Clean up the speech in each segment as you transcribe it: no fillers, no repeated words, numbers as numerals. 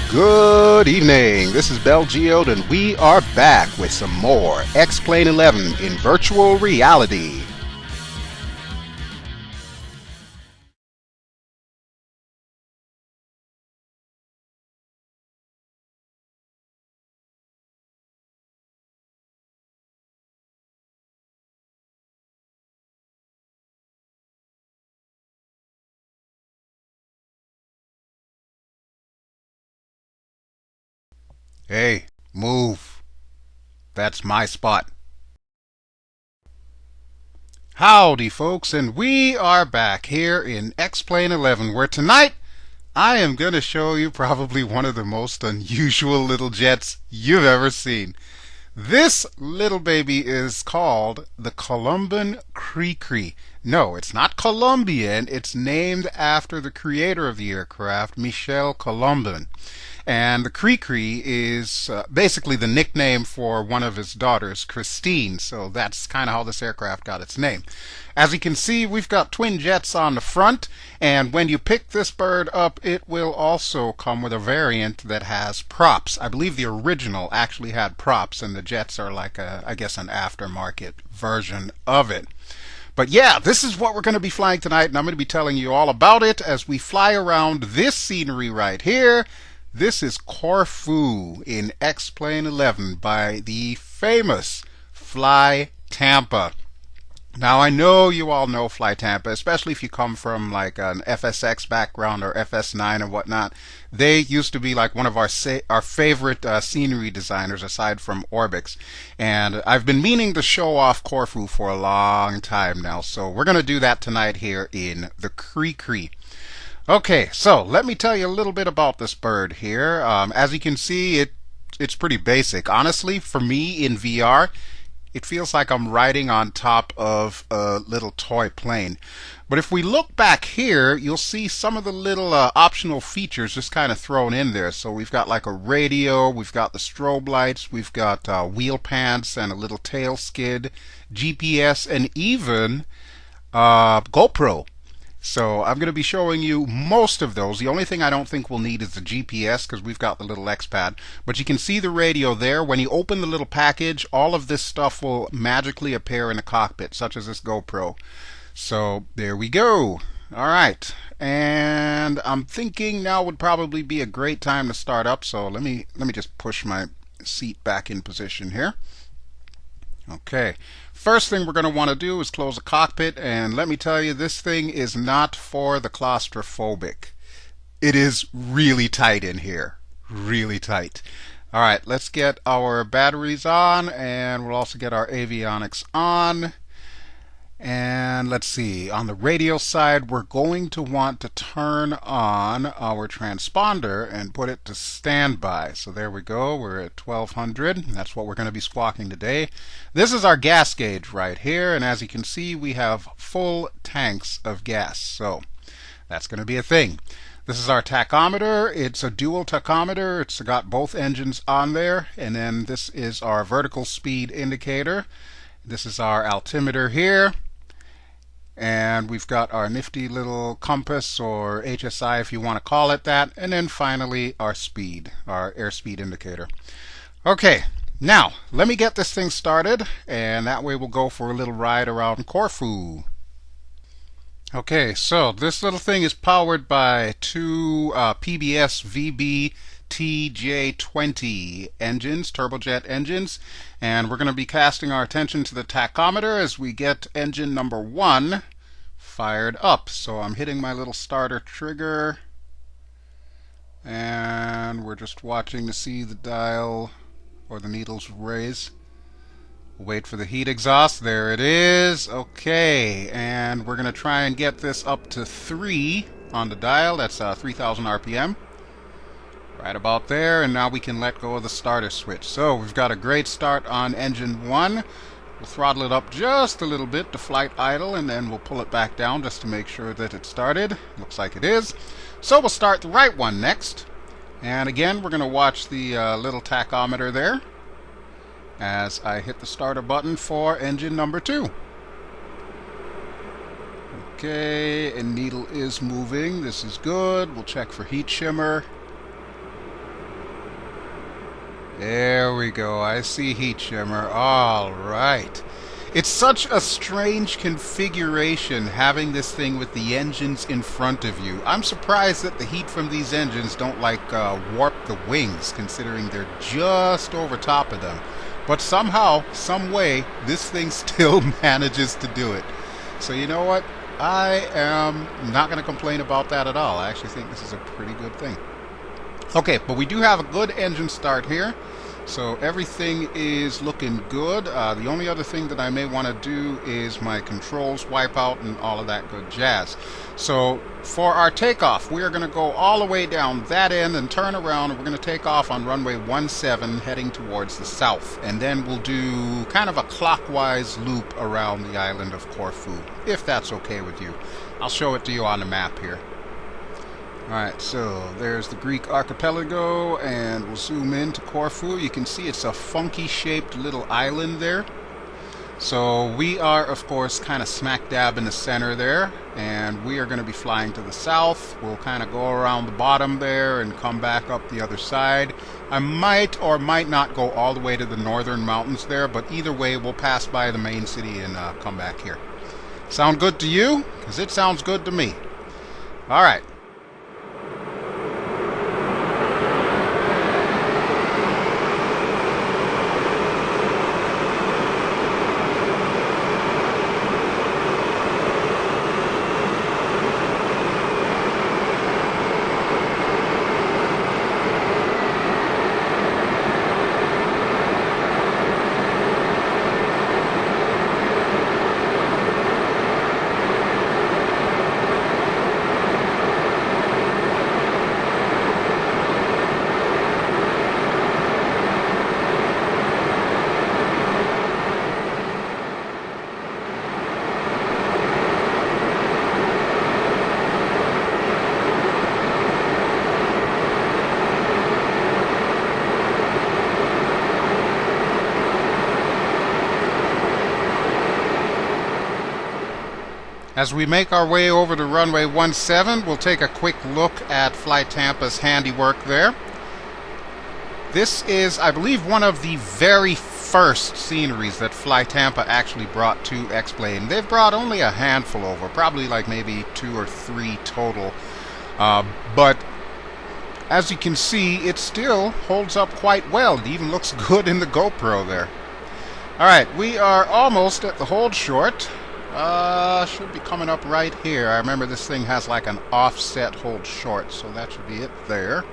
Good evening, this is BelGeode and we are back with some more X-Plane 11 in virtual reality. Hey, move. That's my spot. Howdy folks, and we are back here in X-Plane 11 where tonight I am going to show you probably one of the most unusual little jets you've ever seen. This little baby is called the Colomban Cri-Cri. No, it's not Colombian. It's named after the creator of the aircraft, Michel Colomban. And the Cri-Cri is basically the nickname for one of his daughters, Christine. So that's kind of how this aircraft got its name. As you can see, we've got twin jets on the front, and when you pick this bird up, it will also come with a variant that has props. I believe the original actually had props, and the jets are like I guess an aftermarket version of it. But yeah, this is what we're going to be flying tonight, and I'm going to be telling you all about it as we fly around this scenery right here. This is Corfu in X-Plane 11 by the famous FlyTampa. Now, I know you all know FlyTampa, especially if you come from like an FSX background or FS9 and whatnot. They used to be like one of our favorite scenery designers aside from Orbix. And I've been meaning to show off Corfu for a long time now. So we're going to do that tonight here in the Cri-Cri. Okay, so let me tell you a little bit about this bird here. As you can see, it's pretty basic. Honestly, for me in VR, it feels like I'm riding on top of a little toy plane. But if we look back here, you'll see some of the little optional features just kind of thrown in there. So we've got like a radio, we've got the strobe lights, we've got wheel pants and a little tail skid, GPS, and even GoPro. So I'm going to be showing you most of those. The only thing I don't think we'll need is the GPS because we've got the little X-Pad. But you can see the radio there. When you open the little package, all of this stuff will magically appear in the cockpit, such as this GoPro. So there we go. All right. And I'm thinking now would probably be a great time to start up. So let me just push my seat back in position here. Okay. First thing we're going to want to do is close the cockpit, and let me tell you, this thing is not for the claustrophobic. It is really tight in here. Really tight. Alright, let's get our batteries on, and we'll also get our avionics on. And let's see, on the radio side, we're going to want to turn on our transponder and put it to standby. So there we go, we're at 1200. That's what we're going to be squawking today. This is our gas gauge right here, and as you can see, we have full tanks of gas. So that's going to be a thing. This is our tachometer. It's a dual tachometer. It's got both engines on there. And then this is our vertical speed indicator. This is our altimeter here. And we've got our nifty little compass, or HSI if you want to call it that. And then finally our speed, our airspeed indicator. Okay, now let me get this thing started, and that way we'll go for a little ride around Corfu. Okay, so this little thing is powered by two PBS VB TJ20 engines, turbojet engines, and we're going to be casting our attention to the tachometer as we get engine number 1 fired up. So I'm hitting my little starter trigger, and we're just watching to see the dial or the needles raise. Wait for the heat exhaust. There it is. Okay, and we're going to try and get this up to 3 on the dial. That's 3000 RPM. Right about there, and now we can let go of the starter switch. So we've got a great start on engine 1. We'll throttle it up just a little bit to flight idle, and then we'll pull it back down just to make sure that it started. Looks like it is. So we'll start the right one next. And again, we're going to watch the little tachometer there as I hit the starter button for engine number 2. Okay, and needle is moving. This is good. We'll check for heat shimmer. There we go. I see heat shimmer. All right. It's such a strange configuration having this thing with the engines in front of you. I'm surprised that the heat from these engines don't warp the wings, considering they're just over top of them. But somehow, some way, this thing still manages to do it. So you know what? I am not going to complain about that at all. I actually think this is a pretty good thing. Okay, but we do have a good engine start here. So everything is looking good. The only other thing that I may want to do is my controls wipeout and all of that good jazz. So for our takeoff, we are going to go all the way down that end and turn around, and we're going to take off on runway 17 heading towards the south. And then we'll do kind of a clockwise loop around the island of Corfu, if that's okay with you. I'll show it to you on the map here. Alright, so there's the Greek archipelago, and we'll zoom in to Corfu. You can see it's a funky shaped little island there. So we are, of course, kind of smack dab in the center there, and we are going to be flying to the south. We'll kind of go around the bottom there and come back up the other side. I might or might not go all the way to the northern mountains there, but either way we'll pass by the main city and come back here. Sound good to you? Because it sounds good to me. Alright. As we make our way over to runway 17, we'll take a quick look at FlyTampa's handiwork there. This is, I believe, one of the very first sceneries that FlyTampa actually brought to X-Plane. They've brought only a handful over, probably like maybe 2 or 3 total. But as you can see, it still holds up quite well. It even looks good in the GoPro there. Alright, we are almost at the hold short. Should be coming up right here. I remember this thing has like an offset hold short, so that should be it there.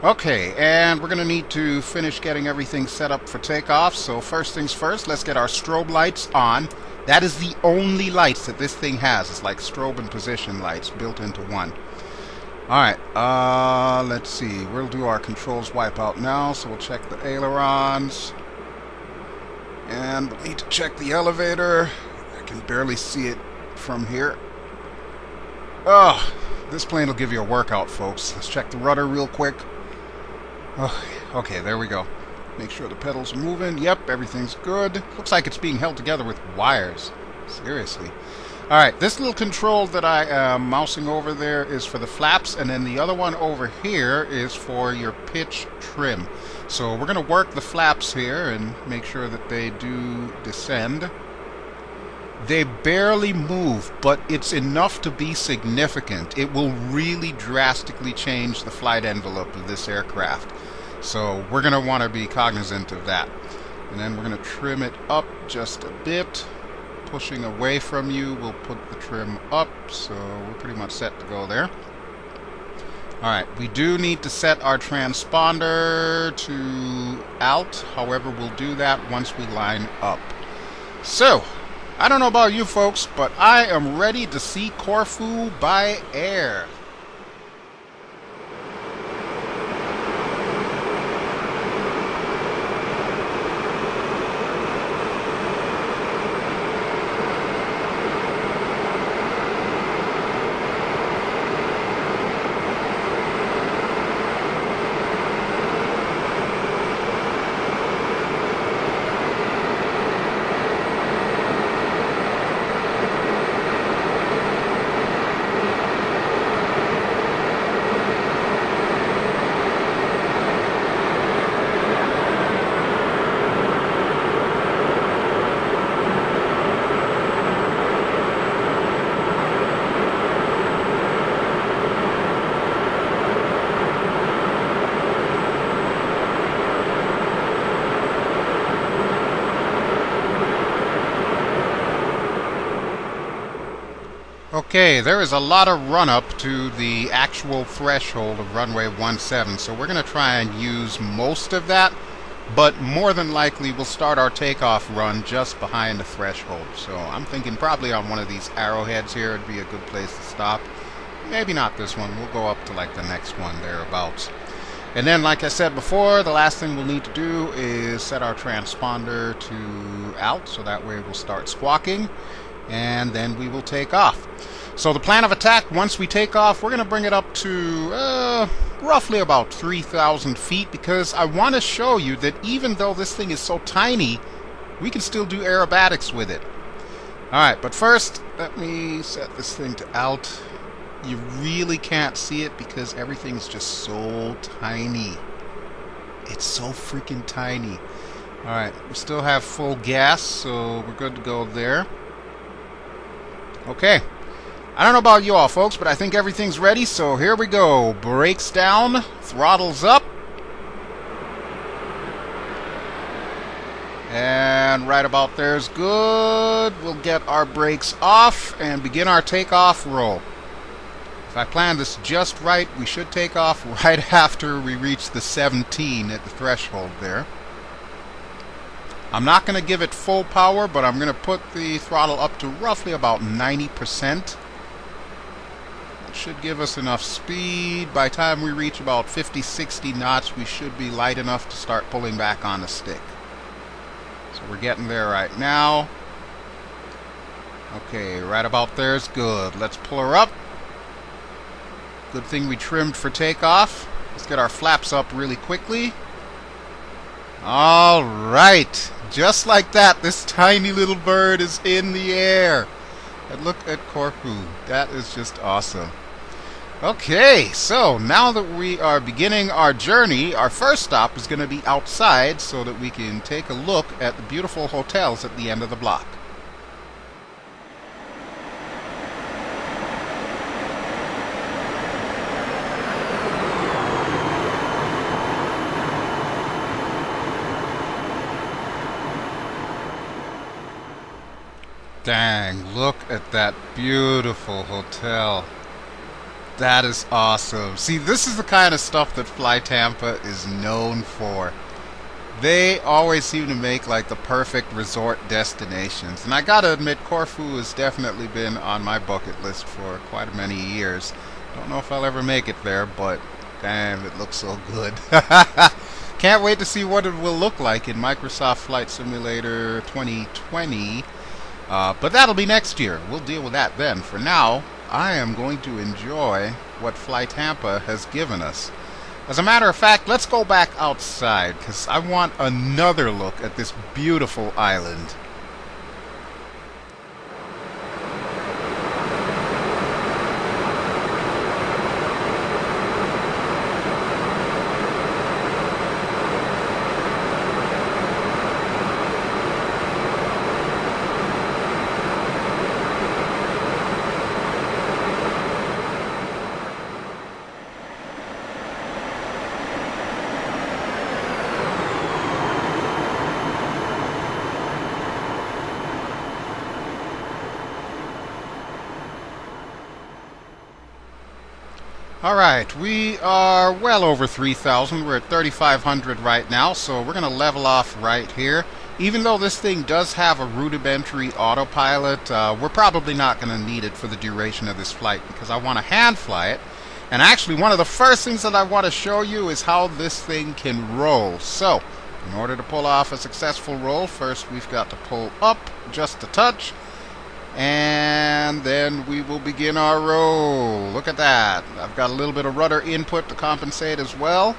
Okay, and we're going to need to finish getting everything set up for takeoff. So first things first, let's get our strobe lights on. That is the only lights that this thing has. It's like strobe and position lights built into one. Alright, let's see. We'll do our controls wipeout now, so we'll check the ailerons. And we'll need to check the elevator. I can barely see it from here. Oh, this plane will give you a workout, folks. Let's check the rudder real quick. Oh, okay, there we go. Make sure the pedals are moving. Yep, everything's good. Looks like it's being held together with wires. Seriously. Alright, this little control that I am mousing over there is for the flaps, and then the other one over here is for your pitch trim. So we're going to work the flaps here and make sure that they do descend. They barely move, but it's enough to be significant. It will really drastically change the flight envelope of this aircraft. So we're going to want to be cognizant of that. And then we're going to trim it up just a bit. Pushing away from you, we'll put the trim up, so we're pretty much set to go there. Alright, we do need to set our transponder to alt. However, we'll do that once we line up. So, I don't know about you folks, but I am ready to see Corfu by air. Okay, there is a lot of run-up to the actual threshold of runway 17, so we're going to try and use most of that, but more than likely we'll start our takeoff run just behind the threshold. So I'm thinking probably on one of these arrowheads here would be a good place to stop. Maybe not this one, we'll go up to like the next one thereabouts. And then, like I said before, the last thing we'll need to do is set our transponder to out, so that way we'll start squawking, and then we will take off. So the plan of attack, once we take off, we're going to bring it up to roughly about 3,000 feet, because I want to show you that even though this thing is so tiny, we can still do aerobatics with it. Alright, but first, let me set this thing to out. You really can't see it because everything's just so tiny. It's so freaking tiny. Alright, we still have full gas, so we're good to go there. Okay. I don't know about you all, folks, but I think everything's ready, so here we go. Brakes down, throttles up. And right about there's good. We'll get our brakes off and begin our takeoff roll. If I plan this just right, we should take off right after we reach the 17 at the threshold there. I'm not going to give it full power, but I'm going to put the throttle up to roughly about 90%. It should give us enough speed. By the time we reach about 50-60 knots, we should be light enough to start pulling back on the stick. So we're getting there right now. Okay, right about there is good. Let's pull her up. Good thing we trimmed for takeoff. Let's get our flaps up really quickly. Alright, just like that, this tiny little bird is in the air. And look at Corfu. That is just awesome. Okay, so now that we are beginning our journey, our first stop is going to be outside so that we can take a look at the beautiful hotels at the end of the block. Dang, look at that beautiful hotel. That is awesome. See, this is the kind of stuff that FlyTampa is known for. They always seem to make like the perfect resort destinations. And I gotta admit, Corfu has definitely been on my bucket list for quite many years. Don't know if I'll ever make it there, but damn, it looks so good. Can't wait to see what it will look like in Microsoft Flight Simulator 2020. But that'll be next year. We'll deal with that then. For now, I am going to enjoy what FlyTampa has given us. As a matter of fact, let's go back outside, because I want another look at this beautiful island. Alright, we are well over 3,000. We're at 3,500 right now, so we're going to level off right here. Even though this thing does have a rudimentary autopilot, we're probably not going to need it for the duration of this flight because I want to hand fly it. And actually, one of the first things that I want to show you is how this thing can roll. So, in order to pull off a successful roll, first we've got to pull up just a touch. And then we will begin our roll. Look at that. I've got a little bit of rudder input to compensate as well.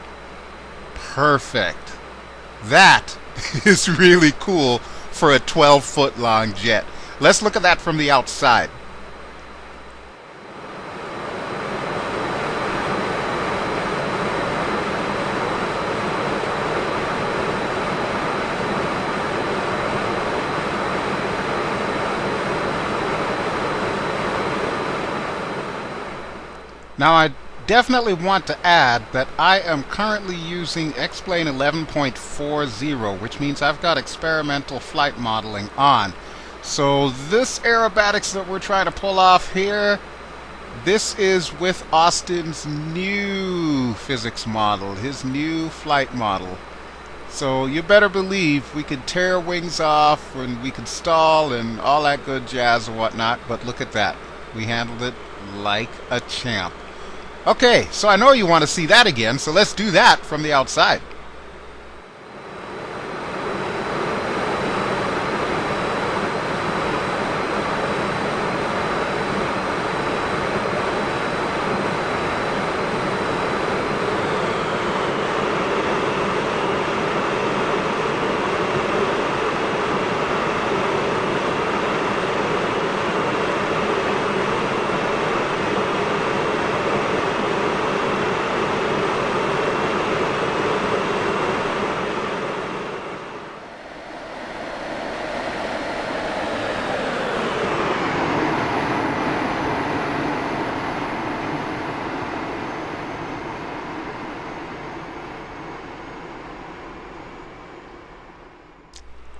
Perfect. That is really cool for a 12-foot long jet. Let's look at that from the outside. Now I definitely want to add that I am currently using X-Plane 11.40, which means I've got experimental flight modeling on. So this aerobatics that we're trying to pull off here, this is with Austin's new physics model, his new flight model. So you better believe we could tear wings off and we could stall and all that good jazz and whatnot, but look at that. We handled it like a champ. Okay, so I know you want to see that again, so let's do that from the outside.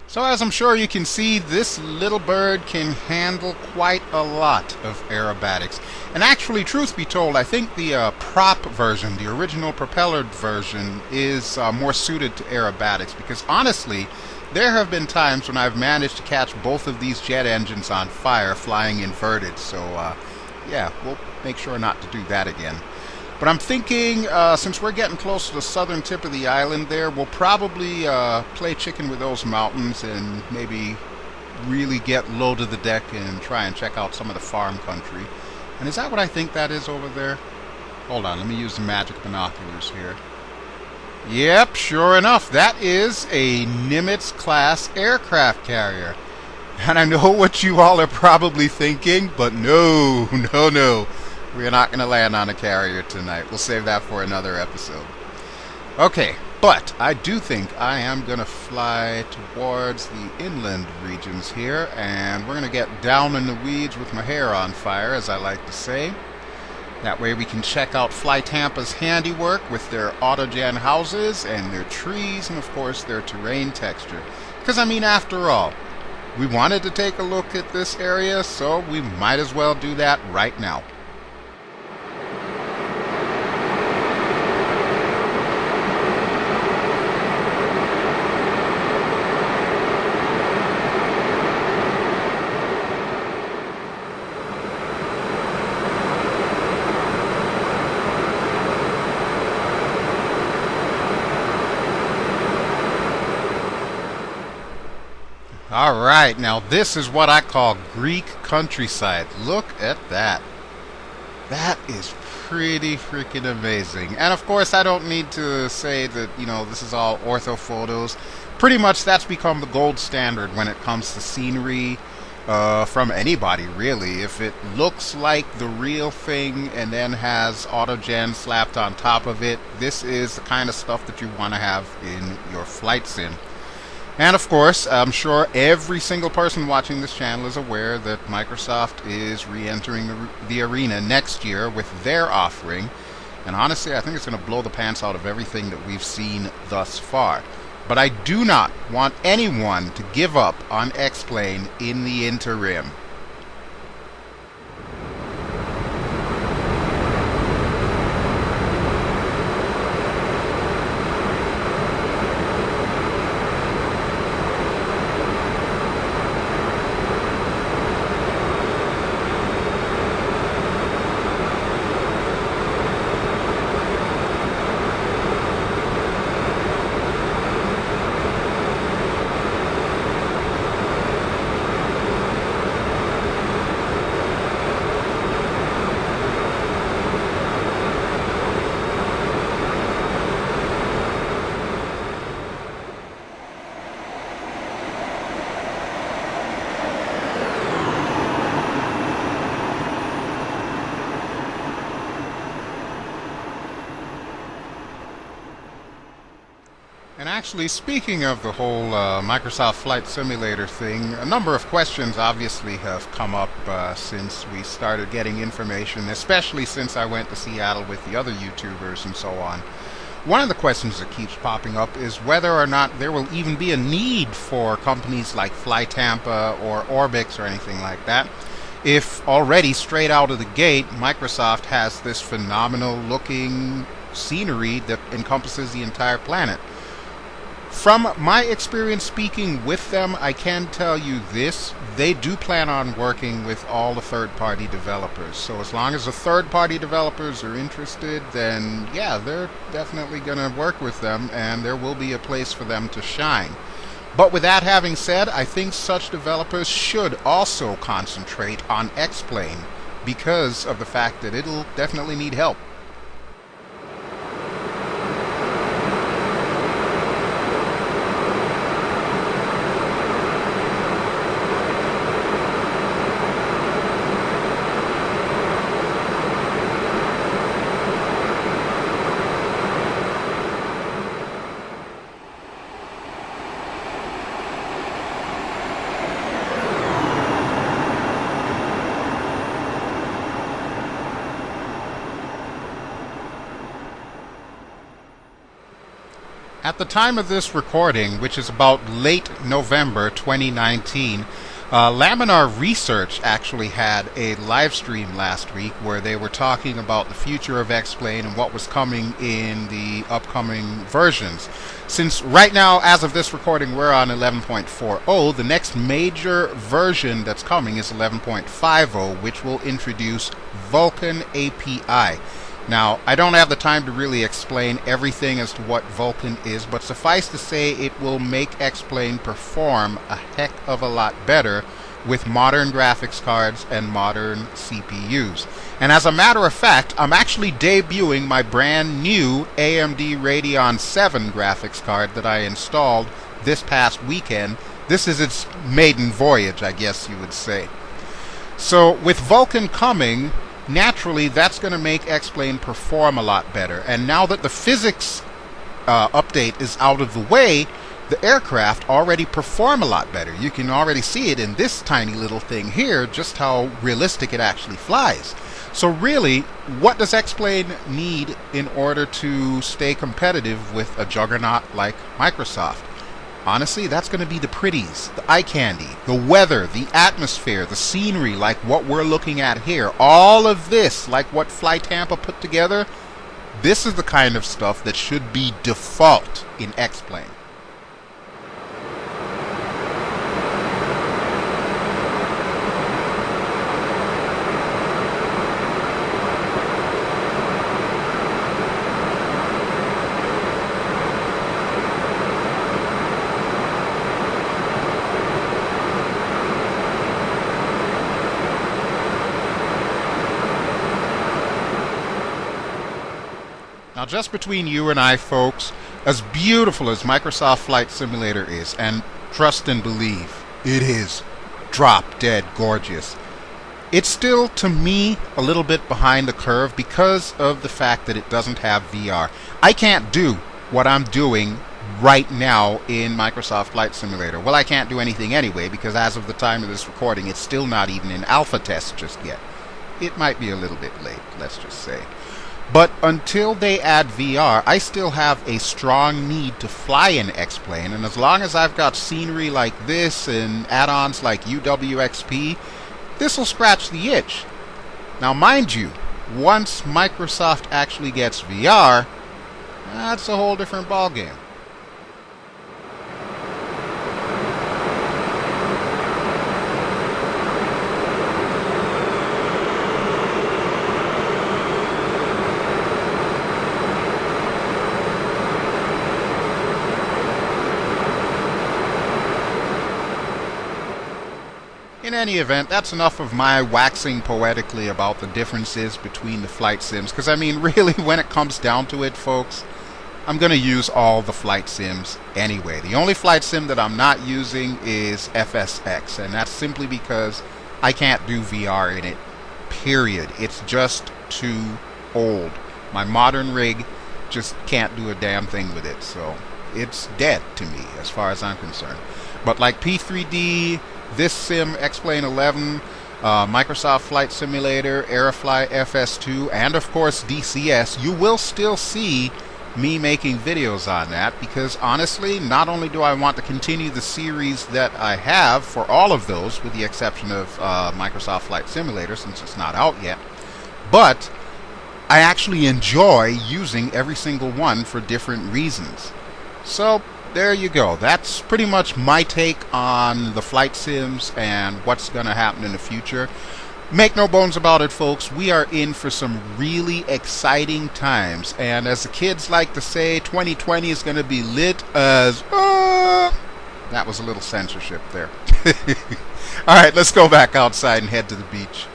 So as I'm sure you can see, this little bird can handle quite a lot of aerobatics. And actually, truth be told, I think the prop version, the original propellered version, is more suited to aerobatics, because honestly, there have been times when I've managed to catch both of these jet engines on fire flying inverted. So yeah, we'll make sure not to do that again. But I'm thinking, since we're getting close to the southern tip of the island there, we'll probably play chicken with those mountains and maybe really get low to the deck and try and check out some of the farm country. And is that what I think that is over there? Hold on, let me use the magic binoculars here. Yep, sure enough, that is a Nimitz-class aircraft carrier. And I know what you all are probably thinking, but no. We're not going to land on a carrier tonight. We'll save that for another episode. Okay, but I do think I am going to fly towards the inland regions here, and we're going to get down in the weeds with my hair on fire, as I like to say. That way we can check out FlyTampa's handiwork with their autogen houses and their trees and, of course, their terrain texture. Because, I mean, after all, we wanted to take a look at this area, so we might as well do that right now. Alright, now this is what I call Greek countryside. Look at that. That is pretty freaking amazing. And of course, I don't need to say that, you know, this is all ortho photos. Pretty much that's become the gold standard when it comes to scenery from anybody, really. If it looks like the real thing and then has autogen slapped on top of it, this is the kind of stuff that you want to have in your flight sim. And of course, I'm sure every single person watching this channel is aware that Microsoft is re-entering the arena next year with their offering. And honestly, I think it's going to blow the pants out of everything that we've seen thus far. But I do not want anyone to give up on X-Plane in the interim. And actually, speaking of the whole Microsoft Flight Simulator thing, a number of questions obviously have come up since we started getting information, especially since I went to Seattle with the other YouTubers and so on. one of the questions that keeps popping up is whether or not there will even be a need for companies like FlyTampa or Orbix or anything like that, if already straight out of the gate Microsoft has this phenomenal looking scenery that encompasses the entire planet. From my experience speaking with them, I can tell you this: they do plan on working with all the third-party developers. So as long as the third-party developers are interested, then yeah, they're definitely going to work with them, and there will be a place for them to shine. But with that having said, I think such developers should also concentrate on X-Plane because of the fact that it'll definitely need help. At the time of this recording, which is about late November 2019, Laminar Research actually had a live stream last week where they were talking about the future of X-Plane and what was coming in the upcoming versions. Since right now, as of this recording, we're on 11.40, the next major version that's coming is 11.50, which will introduce Vulkan API. Now, I don't have the time to really explain everything as to what Vulkan is, but suffice to say it will make X-Plane perform a heck of a lot better with modern graphics cards and modern CPUs. And as a matter of fact, I'm actually debuting my brand new AMD Radeon 7 graphics card that I installed this past weekend. This is its maiden voyage, I guess you would say. So with Vulkan coming, naturally, that's going to make X-Plane perform a lot better. And now that the physics update is out of the way, the aircraft already perform a lot better. You can already see it in this tiny little thing here, just how realistic it actually flies. So really, what does X-Plane need in order to stay competitive with a juggernaut like Microsoft? Honestly, that's going to be the pretties, the eye candy, the weather, the atmosphere, the scenery, like what we're looking at here. All of this, like what FlyTampa put together, this is the kind of stuff that should be default in X-Plane. Now, just between you and I, folks, as beautiful as Microsoft Flight Simulator is, and trust and believe, it is drop-dead gorgeous, it's still, to me, a little bit behind the curve because of the fact that it doesn't have VR. I can't do what I'm doing right now in Microsoft Flight Simulator. Well, I can't do anything anyway because as of the time of this recording, it's still not even in alpha test just yet. It might be a little bit late, let's just say. But until they add VR, I still have a strong need to fly in X-Plane, and as long as I've got scenery like this and add-ons like UWXP, this will scratch the itch. Now mind you, once Microsoft actually gets VR, that's a whole different ballgame. In any event, that's enough of my waxing poetically about the differences between the flight sims, because I mean, really, when it comes down to it, folks, I'm going to use all the flight sims anyway. The only flight sim that I'm not using is FSX, and that's simply because I can't do VR in it, period. It's just too old. My modern rig just can't do a damn thing with it, so it's dead to me as far as I'm concerned. But like P3D, this sim, X-Plane 11, Microsoft Flight Simulator, Aerofly FS2, and of course DCS, you will still see me making videos on that, because honestly, not only do I want to continue the series that I have for all of those, with the exception of Microsoft Flight Simulator since it's not out yet, but I actually enjoy using every single one for different reasons. So there you go. That's pretty much my take on the flight sims and what's going to happen in the future. Make no bones about it, folks, we are in for some really exciting times. And as the kids like to say, 2020 is going to be lit as... That was a little censorship there. Alright, let's go back outside and head to the beach.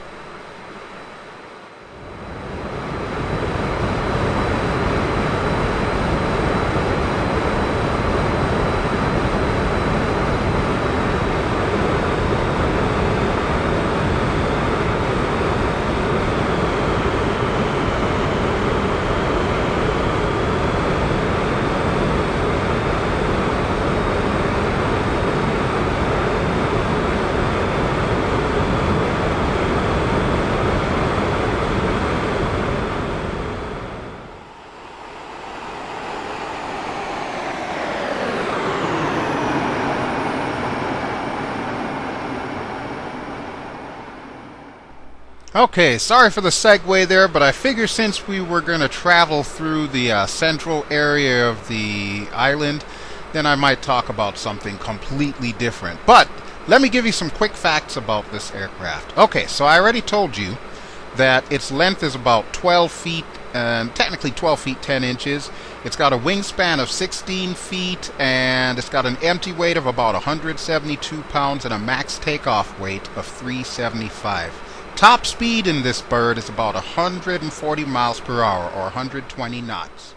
Okay, sorry for the segue there, but I figure since we were going to travel through the central area of the island, then I might talk about something completely different. But let me give you some quick facts about this aircraft. Okay, so I already told you that its length is about 12 feet, and technically 12 feet 10 inches. It's got a wingspan of 16 feet, and it's got an empty weight of about 172 pounds and a max takeoff weight of 375. Top speed in this bird is about 140 miles per hour, or 120 knots.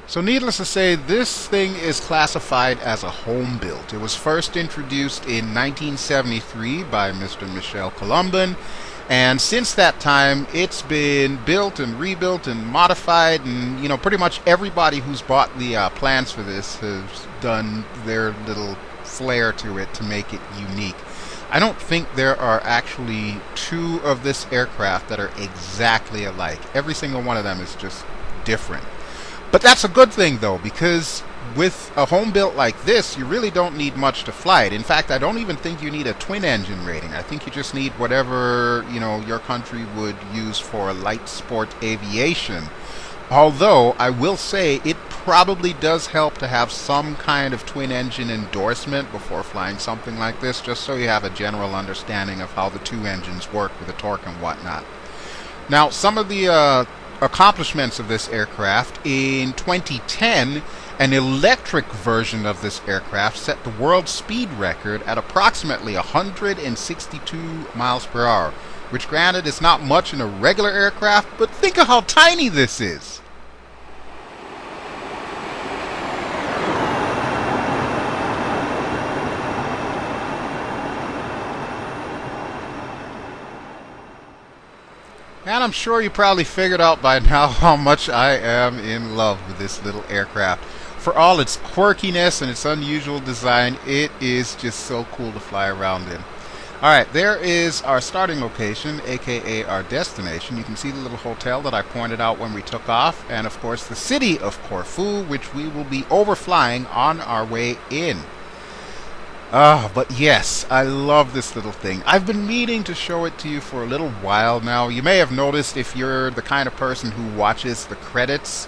So needless to say, this thing is classified as a home built. It was first introduced in 1973 by Mr. Michel Colomban, and since that time it's been built and rebuilt and modified, and pretty much everybody who's bought the plans for this has done their little flair to it to make it unique. I don't think there are actually two of this aircraft that are exactly alike. Every single one of them is just different. But that's a good thing, though, because with a home built like this, you really don't need much to fly it. In fact, I don't even think you need a twin engine rating. I think you just need whatever, your country would use for light sport aviation. Although, I will say, it probably does help to have some kind of twin engine endorsement before flying something like this, just so you have a general understanding of how the two engines work with the torque and whatnot. Now, some of the accomplishments of this aircraft: in 2010, an electric version of this aircraft set the world speed record at approximately 162 miles per hour, which granted is not much in a regular aircraft, but think of how tiny this is. And I'm sure you probably figured out by now how much I am in love with this little aircraft. For all its quirkiness and its unusual design, it is just so cool to fly around in. Alright, there is our starting location, aka our destination. You can see the little hotel that I pointed out when we took off, and of course the city of Corfu, which we will be overflying on our way in. But yes, I love this little thing. I've been meaning to show it to you for a little while now. You may have noticed, if you're the kind of person who watches the credits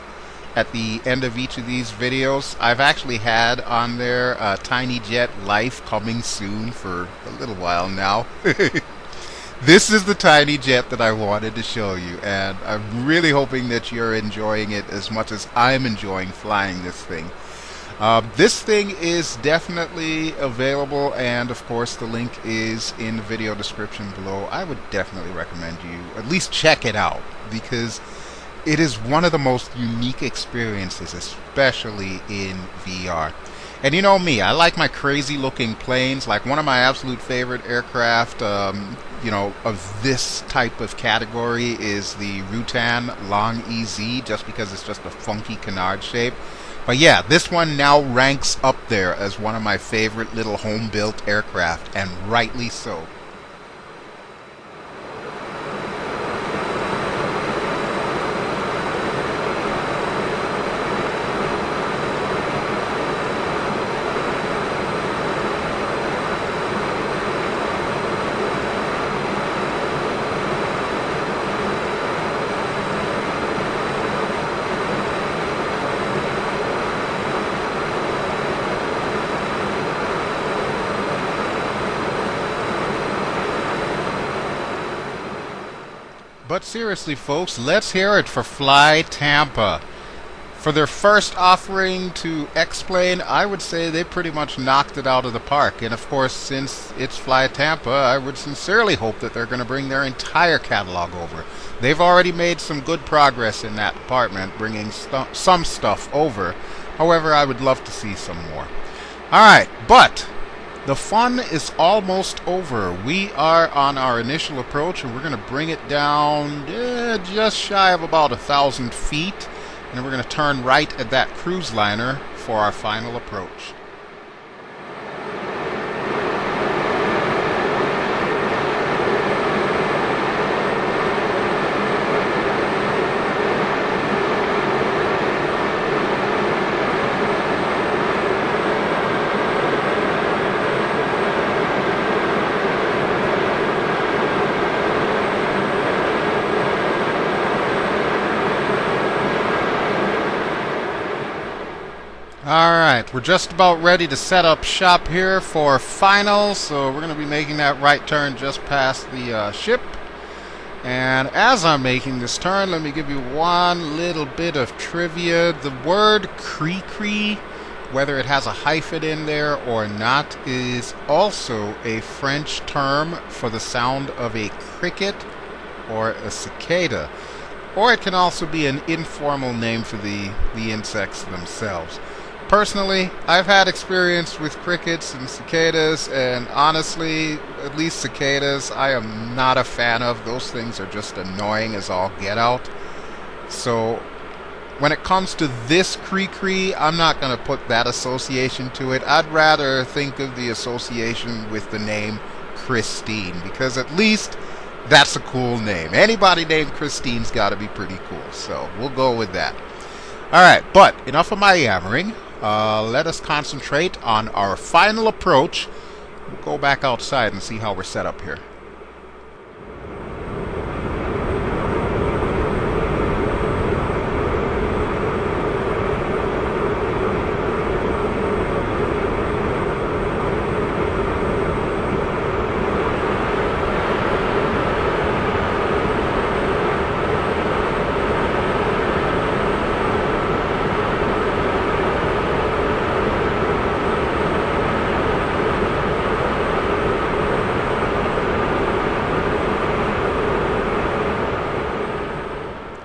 at the end of each of these videos, I've actually had on there Tiny Jet Life coming soon for a little while now. This is the Tiny Jet that I wanted to show you, and I'm really hoping that you're enjoying it as much as I'm enjoying flying this thing. This thing is definitely available, and of course the link is in the video description below. I would definitely recommend you at least check it out, because it is one of the most unique experiences, especially in VR. And you know me, I like my crazy looking planes. Like, one of my absolute favorite aircraft, of this type of category is the Rutan Long EZ, just because it's just a funky canard shape. But yeah, this one now ranks up there as one of my favorite little home-built aircraft, and rightly so. But seriously, folks, let's hear it for FlyTampa. For their first offering to X-Plane, I would say they pretty much knocked it out of the park. And of course, since it's FlyTampa, I would sincerely hope that they're going to bring their entire catalog over. They've already made some good progress in that department, bringing some stuff over. However, I would love to see some more. Alright, but the fun is almost over. We are on our initial approach, and we're going to bring it down just shy of about 1,000 feet. And then we're going to turn right at that cruise liner for our final approach. Alright, we're just about ready to set up shop here for final, so we're going to be making that right turn just past the ship. And as I'm making this turn, let me give you one little bit of trivia. The word Cri-Cri, whether it has a hyphen in there or not, is also a French term for the sound of a cricket or a cicada. Or it can also be an informal name for the insects themselves. Personally, I've had experience with crickets and cicadas, and honestly, at least cicadas, I am not a fan of. Those things are just annoying as all get out. So, when it comes to this Cri-Cri, I'm not going to put that association to it. I'd rather think of the association with the name Christine, because at least that's a cool name. Anybody named Christine's got to be pretty cool, so we'll go with that. Alright, but enough of my yammering. Let us concentrate on our final approach. We'll go back outside and see how we're set up here.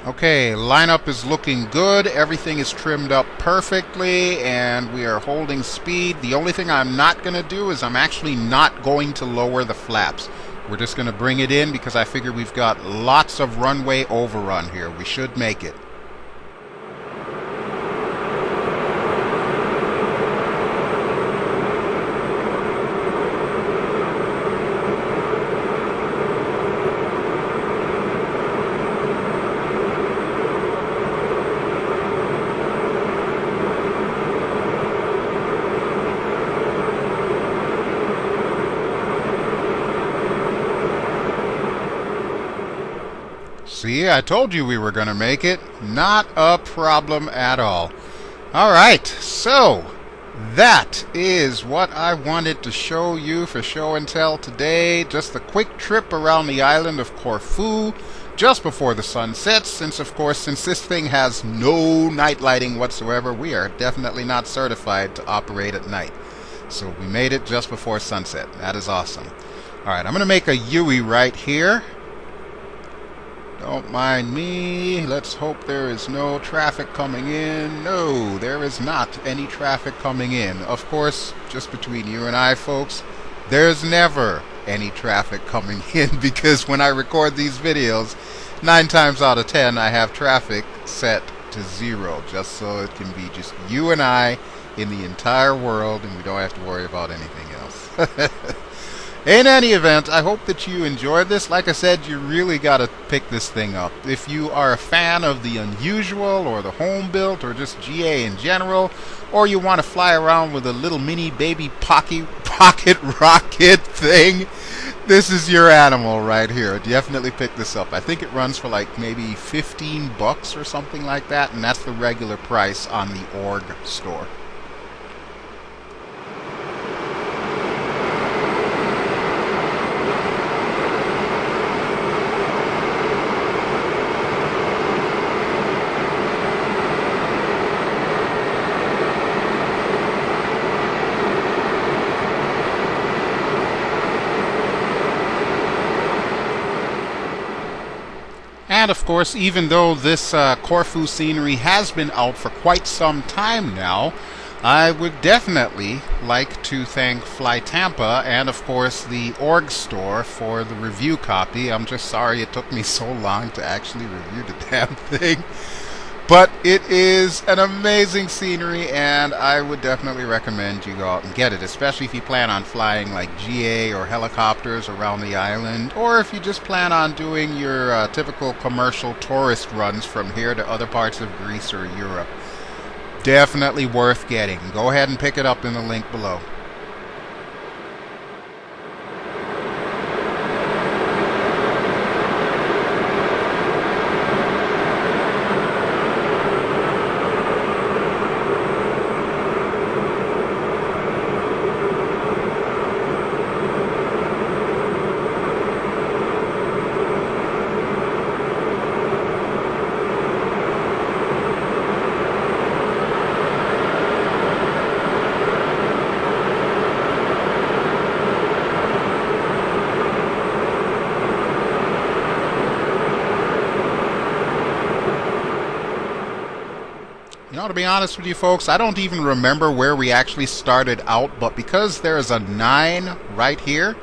Okay, lineup is looking good. Everything is trimmed up perfectly, and we are holding speed. The only thing I'm not going to do is I'm actually not going to lower the flaps. We're just going to bring it in because I figure we've got lots of runway overrun here. We should make it. See, I told you we were going to make it. Not a problem at all. Alright, so that is what I wanted to show you for show and tell today. Just a quick trip around the island of Corfu. just before the sun sets, since this thing has no night lighting whatsoever, we are definitely not certified to operate at night. So we made it just before sunset. That is awesome. Alright, I'm going to make a UE right here. Don't mind me. Let's hope there is no traffic coming in. No, there is not any traffic coming in. Of course, just between you and I, folks, there's never any traffic coming in, because when I record these videos, 9 times out of 10 I have traffic set to 0, just so it can be just you and I in the entire world, and we don't have to worry about anything else. In any event, I hope that you enjoyed this. Like I said, you really got to pick this thing up. If you are a fan of the unusual or the home built or just GA in general, or you want to fly around with a little mini baby pocket rocket thing, this is your animal right here. Definitely pick this up. I think it runs for like maybe $15 or something like that, and that's the regular price on the org store. And of course, even though this Corfu scenery has been out for quite some time now, I would definitely like to thank FlyTampa and of course the org store for the review copy. I'm just sorry it took me so long to actually review the damn thing. But it is an amazing scenery, and I would definitely recommend you go out and get it, especially if you plan on flying like GA or helicopters around the island, or if you just plan on doing your typical commercial tourist runs from here to other parts of Greece or Europe. Definitely worth getting. Go ahead and pick it up in the link below. You know, to be honest with you folks, I don't even remember where we actually started out, but because there's a 9 right here,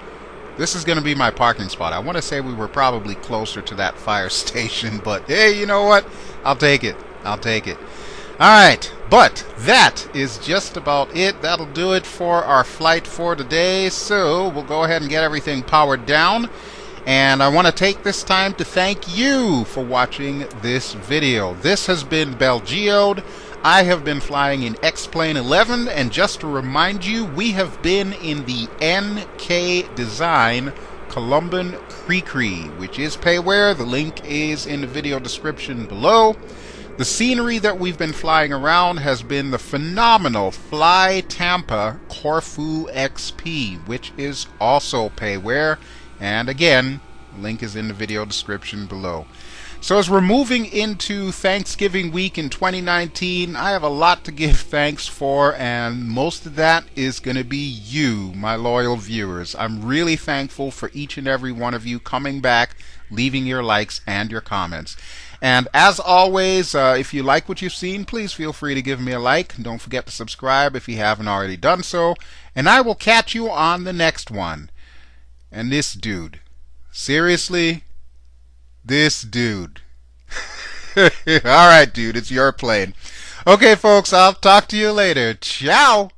this is going to be my parking spot. I want to say we were probably closer to that fire station, but hey, you know what? I'll take it. I'll take it. Alright, but that is just about it. That'll do it for our flight for today, so we'll go ahead and get everything powered down. And I want to take this time to thank you for watching this video. This has been BelGeode. I have been flying in X-Plane 11, and just to remind you, we have been in the NKDesign Colomban Cri-Cri, which is PAYWARE. The link is in the video description below. The scenery that we've been flying around has been the phenomenal FlyTampa Corfu XP, which is also PAYWARE. And again, link is in the video description below. So as we're moving into Thanksgiving week in 2019, I have a lot to give thanks for, and most of that is going to be you, my loyal viewers. I'm really thankful for each and every one of you coming back, leaving your likes and your comments. And as always, if you like what you've seen, please feel free to give me a like. Don't forget to subscribe if you haven't already done so. And I will catch you on the next one. And this dude, seriously, this dude. Alright, dude, it's your plane. Okay, folks, I'll talk to you later. Ciao!